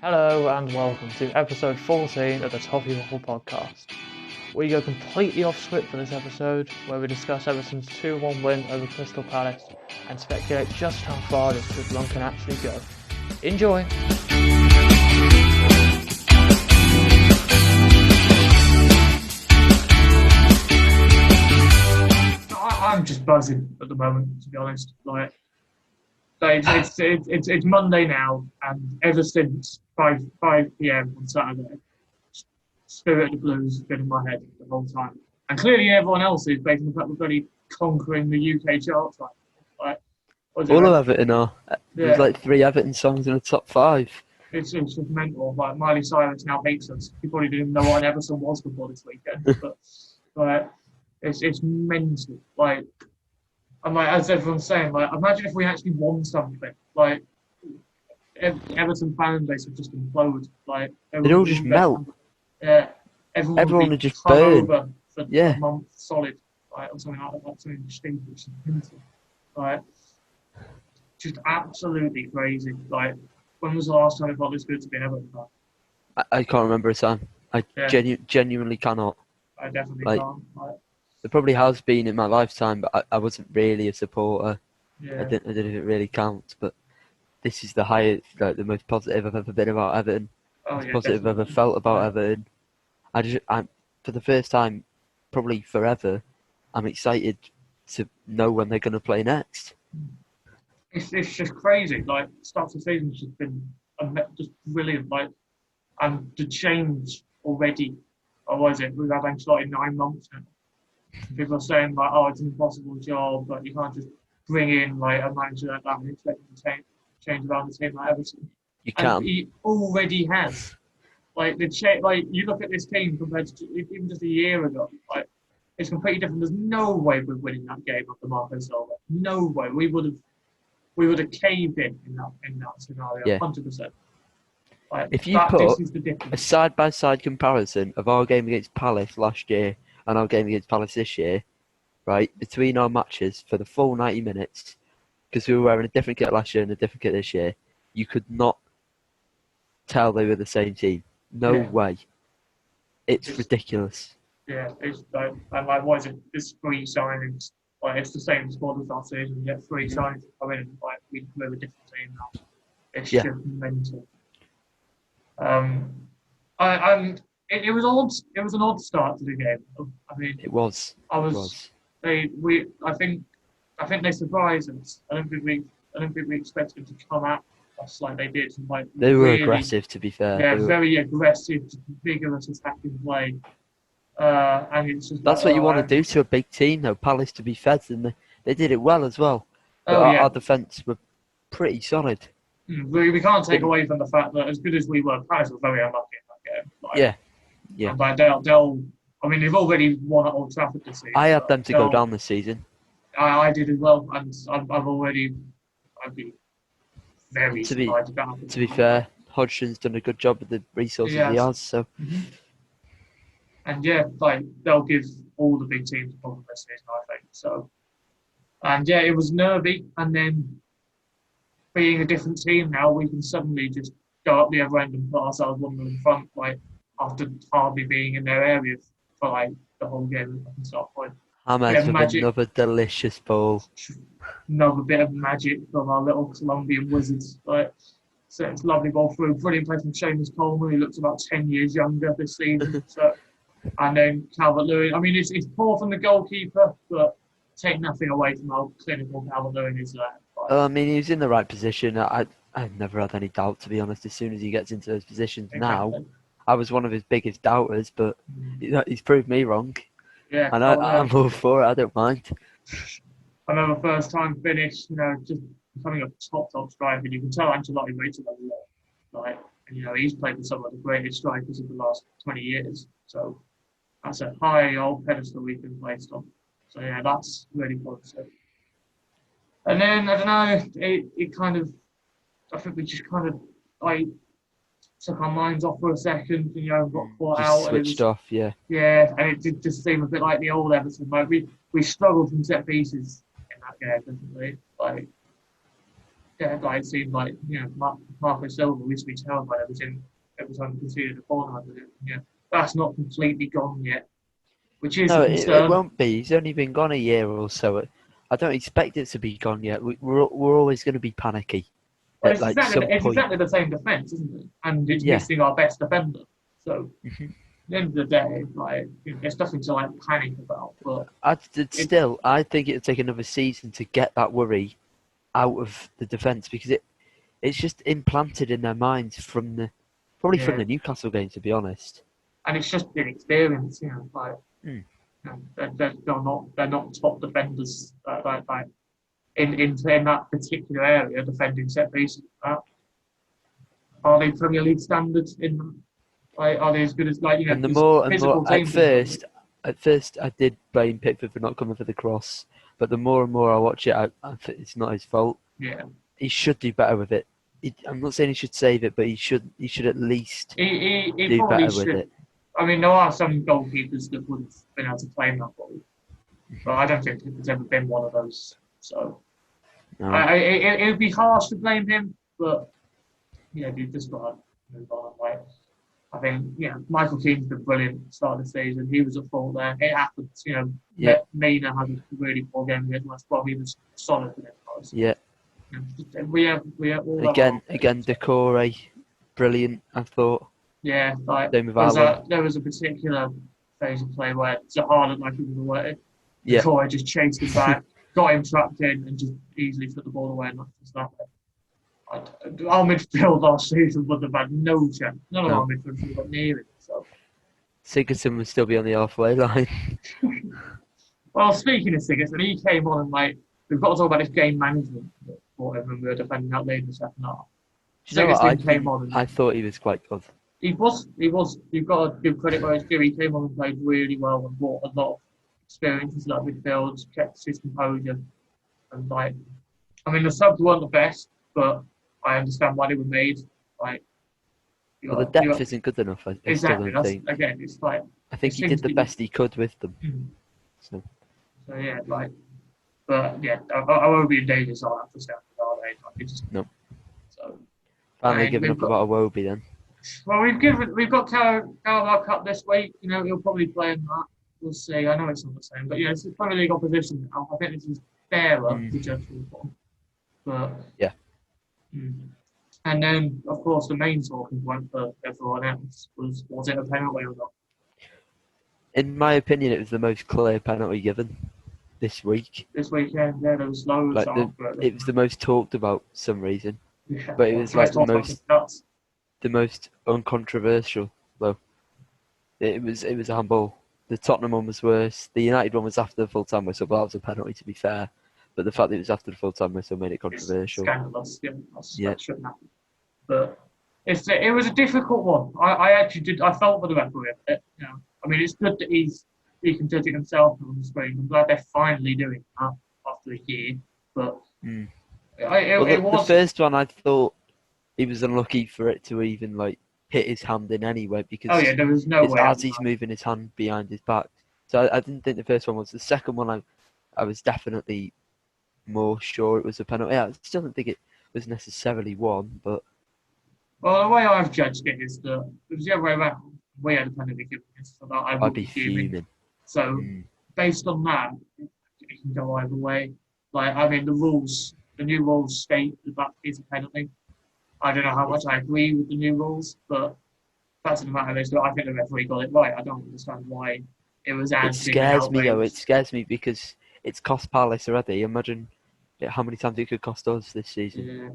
Hello and welcome to episode 14 of the Toffee Waffle podcast. We go completely off script for this episode, where we discuss Everton's 2-1 win over Crystal Palace and speculate just how far this good run can actually go. Enjoy! I'm just buzzing at the moment, to be honest. It's Monday now, and ever since 5 p.m. on Saturday, Spirit of the Blues has been in my head the whole time. And clearly everyone else is, based on the fact we're bloody conquering the UK charts. All of Everton are. There's like 3 Everton songs in the top 5. It's just mental. Like, Miley Cyrus now hates us. He probably didn't know what an Everton was before this weekend. But it's mental. And as everyone's saying, imagine if we actually won something. Everton fan base would just implode. They'd all just melt. Yeah, everyone would just come burn. over for a month solid, or something like that. Something stupid, which is mental. Just absolutely crazy. When was the last time it felt this good to be an Everton fan? I can't remember a time. I genuinely cannot. I definitely can't. There probably has been in my lifetime, but I wasn't really a supporter. Yeah. I don't know if it really counts, but this is the highest, the most positive I've ever been about Everton. Most positive I've ever felt about Everton. I'm for the first time, probably forever, I'm excited to know when they're going to play next. It's just crazy. Start of the season's just been just brilliant. And the change already. Or was it? We've had Ancelotti 9 months now. People are saying it's an impossible job, but you can't just bring in a manager like that and expect him to change around the team like Everton. You can't. And he already has. You look at this team compared to even just a year ago. It's completely different. There's no way we're winning that game after Marco Silva. No way. We would have caved in that scenario. 100%. If you put a side-by-side comparison of our game against Palace last year and our game against Palace this year, right, between our matches for the full 90 minutes, because we were wearing a different kit last year and a different kit this year, you could not tell they were the same team. No way. It's ridiculous. Yeah, it's what is it? It's 3 signings. It's the same squad as last season. You get 3 signings come in, and we're a different team now. It's just mental. It was odd. It was an odd start to the game. I mean, it was. I think they surprised us. I don't think we expected them to come at us like they did. They were really aggressive, to be fair. Yeah, very aggressive, vigorous attacking play. And it's just that's what you want to do to a big team, though. Palace, to be fair, and they did it well as well. But our defence were pretty solid. We can't take away from the fact that as good as we were, Palace were very unlucky in that game. And they've already won at Old Trafford this season. I had them to go down this season. I did as well, and I'd be very surprised about it. To be fair, Hodgson's done a good job with the resources he has. So. Mm-hmm. And they'll give all the big teams a problem this season, I think. So, and it was nervy, and then being a different team now, we can suddenly just go up the other end and put ourselves 1 in front, after hardly being in their area for the whole game at the start point. Hammers with another delicious ball. Another bit of magic from our little Colombian wizards. So it's a lovely ball through. Brilliant play from Seamus Coleman, who looks about 10 years younger this season. And then Calvert-Lewin. I mean, it's poor from the goalkeeper, but take nothing away from how clinical Calvert-Lewin is there. He was in the right position. I've never had any doubt, to be honest, as soon as he gets into those positions. Exactly. Now, I was one of his biggest doubters, but he's proved me wrong. Yeah, and I'm all for it. I don't mind. I remember first time finish, just becoming a top striker. You can tell Ancelotti rates him a lot. He's played with some of the greatest strikers of the last 20 years. So that's a high old pedestal we've been placed on. So that's really positive. And then I don't know, I think we just took our minds off for a second, got caught out. Switched off, yeah. Yeah, and it did just seem a bit like the old Everton. We struggled from set pieces in that game, definitely. Yeah, like it seemed like Marco Silva used to be terrified every time he conceded a corner. Yeah, that's not completely gone yet, which is No, a it concern. won't be. He's only been gone a year or so. I don't expect it to be gone yet. We're always going to be panicky But at like some it's point. exactly the same defence, isn't it? And it's Yeah. missing our best defender. So Mhm. at the end of the day, like there's nothing to like panic about. But I it, think it'll take another season to get that worry out of the defence because it's just implanted in their minds probably from yeah, the Newcastle game, to be honest. and it's just inexperience, like Mm. they're not top defenders like in that particular area defending set pieces. Are they Premier League standards in like are they as good as And the because more and more physical teams in the Premier League? at first I did blame Pickford for not coming for the cross, but the more and more I watch it, I think it's not his fault. Yeah, He should do better with it. I'm not saying he should save it, but he should at least he do probably better with should. it. I mean, there are some goalkeepers that would have been able to claim that ball, but I don't think there's ever been one of those. So No. it would be harsh to blame him, but you just got to move on. Like I think Michael Keane's been brilliant start of the season. He was at fault there. It happens. Yeah. Mina had a really poor game against West Brom. He was solid for them guys. Yeah. We have all Again, Decore, brilliant. I thought. Yeah, like Same with Alan. there was a particular phase of play where Zaha looked like he was away. Yeah. Decore just chased him back, got him trapped in, and just easily put the ball away and knocked us that way. Our midfield last season would have had no chance. None of our midfield would have got near it. So. Sigurdsson would still be on the halfway line. Well, speaking of Sigurdsson, he came on and we've got to talk about his game management for him when we were defending that lead in the second half. Do you know what? Came on. I thought he was quite good. He was. You've got to give credit where it's due. He came on and played really well and brought a lot of experience into that midfield, kept his composure, and the subs weren't the best, but I understand why they were made. The depth isn't good enough. I still don't think. Again, it's like I think he did the best he could with them. Mm-hmm. So yeah, but yeah, I won't be in danger. So I have to say, no. So finally giving up about Iwobi then. Well, we've got Carabao Cup this week. He'll probably play in that. We'll see. I know it's not the same, but it's the Premier League opposition now. I think this is fairer to judge from. But yeah. And then, of course, the main talking point for everyone else was it a penalty or not? In my opinion, it was the most clear penalty given this week. This weekend, yeah, there was loads it was the most talked about for some reason. Yeah, but it was the most uncontroversial though. It was a handball. The Tottenham one was worse. The United one was after the full time whistle, but that was a penalty to be fair. But the fact that it was after the full time whistle made it controversial. It's scandalous. That shouldn't happen. But it was a difficult one. I actually did. I felt for the referee. I mean, it's good that he can judge it himself on the screen. I'm glad they're finally doing that after a year. But the first one, I thought he was unlucky for it to even hit his hand in anyway because there was no way. As he's moving his hand behind his back. So I didn't think the first one was. The second one, I was definitely more sure it was a penalty. I still don't think it was necessarily one, but. Well, the way I've judged it is that it was the other way around. We had a penalty given this, so that I'd be fuming. So, based on that, it can go either way. The new rules state that is a penalty. I don't know how much I agree with the new rules, but that's the matter. I think the referee got it right. I don't understand why it was as. It scares me though. It scares me because it's cost Palace already. Imagine how many times it could cost us this season. Yeah.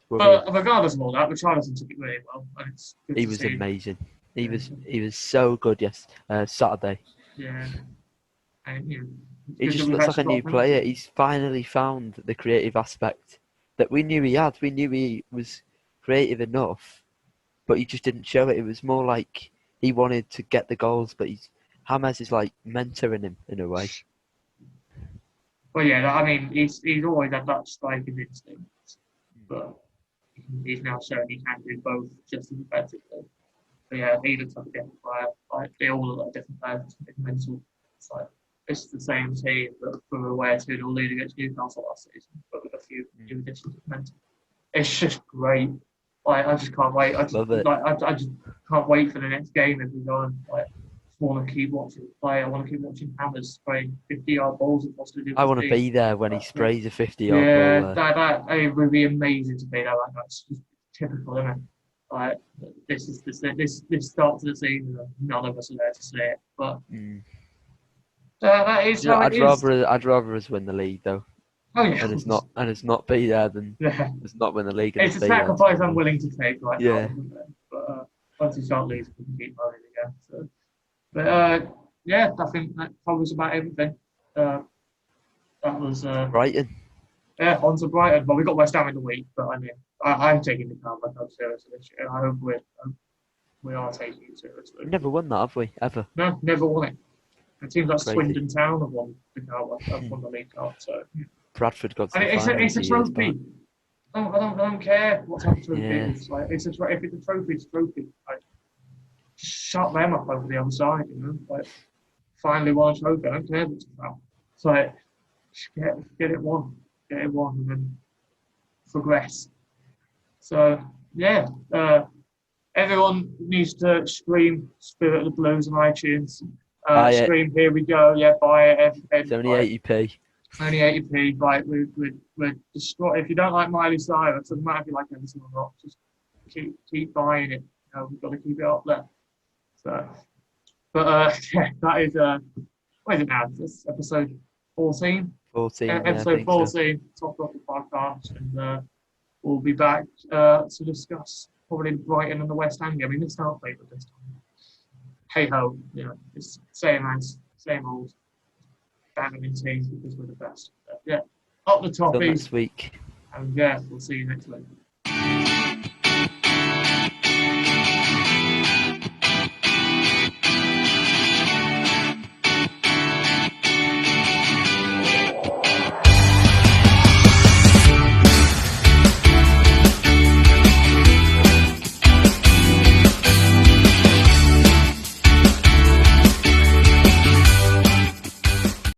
But regardless of all that, Richarlison took it really well. And he was amazing. He was so good. Yes, Saturday. Yeah. And, he just looks like a new player. He's finally found the creative aspect that we knew he had. We knew he was creative enough, but he just didn't show it. It was more like he wanted to get the goals, but James is mentoring him in a way. Well, yeah, I mean, he's always had that striking instinct, but he's now shown he can do both just as effectively. But yeah, he looks like a different player. They all look like different players. It's mental. It's it's the same team that from away 2-0 lead against Newcastle last season, but with a few new additions. It's just great. Like I just can't wait. Love it. I just can't wait for the next game every time. Like, just want to keep watching play. I want to keep watching Hammers spraying 50-yard balls across the I want to be there when he sprays a 50-yard ball. That it would be amazing to be there. Like, that's just typical, isn't it? Like this starts the season, and none of us are there to see it. But that is how it is. I'd rather us win the league though. Oh yeah, and it's not be there than it's not win the league. It's a sacrifice I'm willing to take right now. Isn't it? But once you start losing, we can keep running again. So, but yeah, I think that covers about everything. That was Brighton. Yeah, on to Brighton. Well, we got West Ham in the week, but I mean, I'm taking the Calvert seriously this year. I hope we are taking it seriously. We've never won that, have we? Ever? No, never won it. It seems like Swindon Town have won the Calvert, have won the league cup. So Bradford got. It's a trophy. I don't care what's happened to it. It's like if it's a trophy, it's a trophy. Like, shut them up over the other side, you know. Like finally won a trophy. I don't care what's about. So like, get it won, and then progress. So yeah, everyone needs to stream Spirit of the Blues on iTunes. Stream, here we go. Yeah, buy it. It's only 80p. Only 80p. Right, we're destroyed. If you don't like Miley Cyrus, it doesn't matter if you like Everton or not. Just keep buying it. You know, we've got to keep it up there. So, but yeah, that is what is it now? This episode 14. 14. Episode 14. So. Top of the podcast, and we'll be back to discuss probably the Brighton and the West Ham game. I mean, it's our favourite this time. Hey ho, you know, it's same old banging in teams because we're the best. So, yeah, up the Toffees. Till next week. And yeah, we'll see you next week.